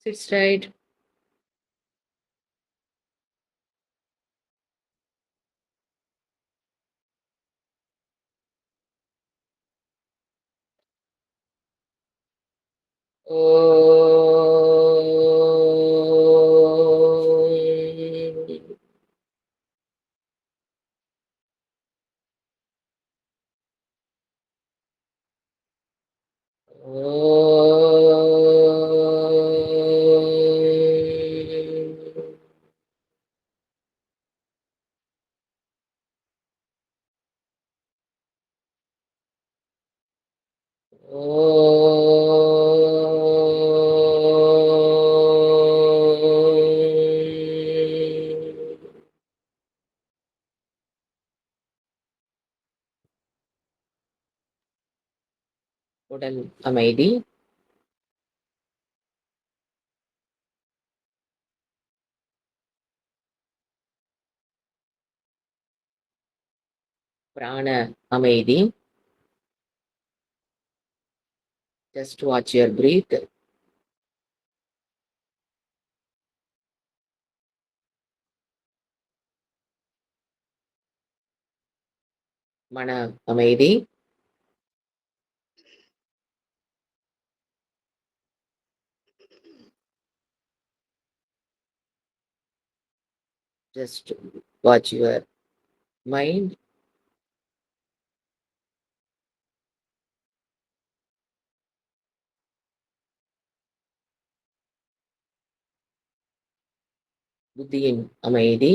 Sit straight. Om. Om. Om. உடல் அமைதி. பிராண அமைதி. Just watch your breath. மன அமைதி. Just watch your mind. புத்தியின் அமைதி.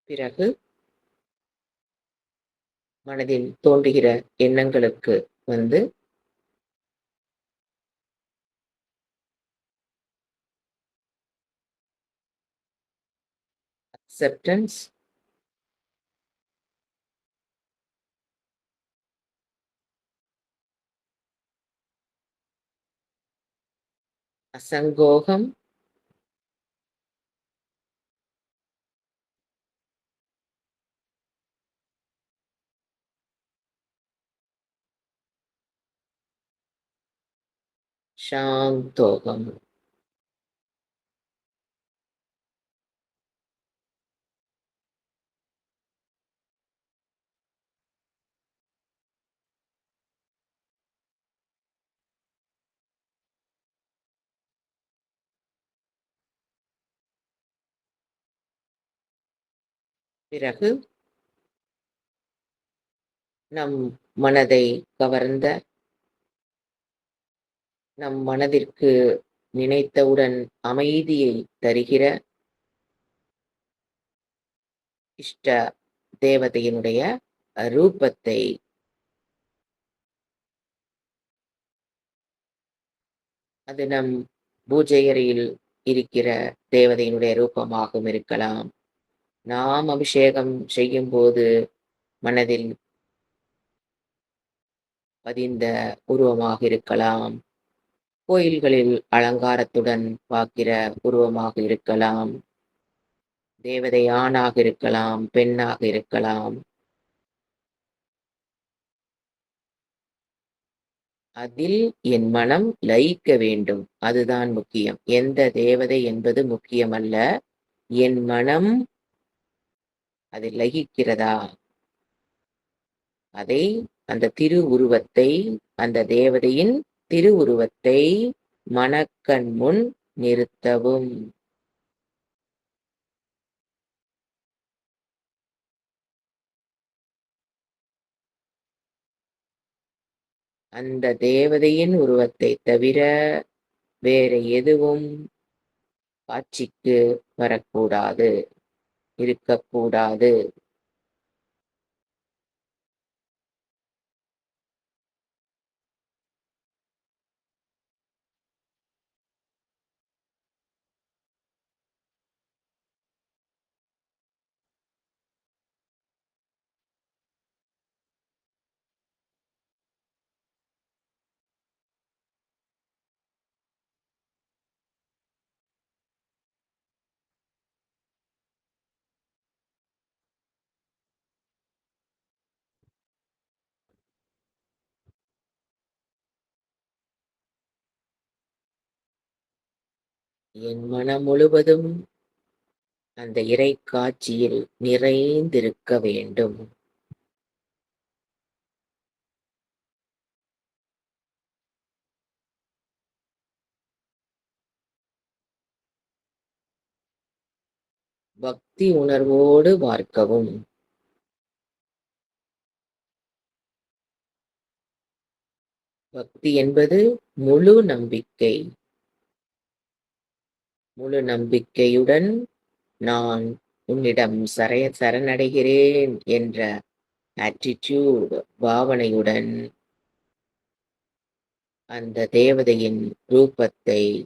பிறகு மனதில் தோன்றுகிற எண்ணங்களுக்கு வந்து அக்செப்டன்ஸ். அசங்கோகம். சாந்தோகம். பிறகு நம் மனதை கவர்ந்த, நம் மனதிற்கு நினைத்தவுடன் அமைதியை தருகிற இஷ்ட தேவதையினுடைய ரூபத்தை அது நம் பூஜை அறையில் இருக்கிற தேவதையினுடைய ரூபமாகவும் இருக்கலாம். நாம் அபிஷேகம் செய்யும் போது மனதில் பதிந்த உருவமாக இருக்கலாம். கோயில்களில் அலங்காரத்துடன் பார்க்கிற உருவமாக இருக்கலாம். தேவதை ஆணாக இருக்கலாம், பெண்ணாக இருக்கலாம். அதில் என் மனம் லயிக்க வேண்டும். அதுதான் முக்கியம். எந்த தேவதை என்பது முக்கியமல்ல. என் மனம் அதில் லயிக்கிறதா? அதை அந்த திருவுருவத்தை, அந்த தேவதையின் திருவுருவத்தை மனக்கண் முன் நிறுத்தவும். அந்த தேவதையின் உருவத்தை தவிர வேறு எதுவும் காட்சிக்கு வரக்கூடாது, இருக்கக்கூடாது. என் மனம் முழுவதும் அந்த இறைக்காட்சியில் நிறைந்திருக்க வேண்டும். பக்தி உணர்வோடு பார்க்கவும். பக்தி என்பது முழு நம்பிக்கை. முழு நம்பிக்கையுடன் நான் உன்னிடம் சரணடைகிறேன் என்ற ஆட்டிட்யூட், பாவனையுடன் அந்த தேவதையின் ரூபத்தை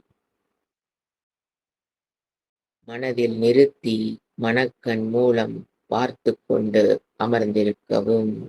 மனதில் நிறுத்தி மனக்கண் மூலம் பார்த்துக் கொண்டு அமர்ந்திருக்கவும்.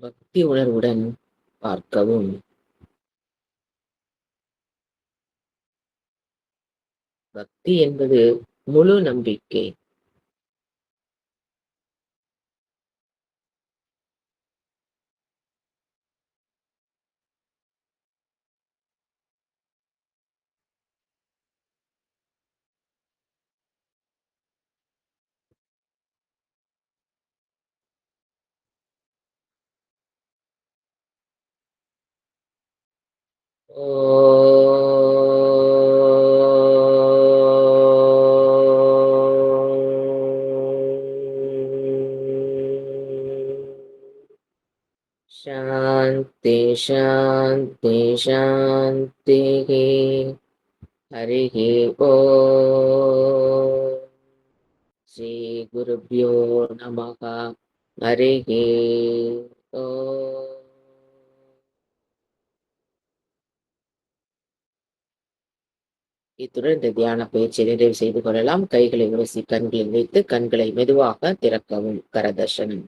பக்தி உணர்வுடன் பார்க்கவும். பக்தி என்பது முழு நம்பிக்கை. शान्ति शान्ति शान्तिः। हरिः ॐ श्रीगुरुभ्यो नमः। हरिः ॐ. இத்துடன் இந்த தியான பயிற்சியை நிறைவு செய்து கொள்ளலாம். கைகளை உரசி கண்களில் வைத்து கண்களை மெதுவாக திறக்கவும். கரதர்ஷனம்.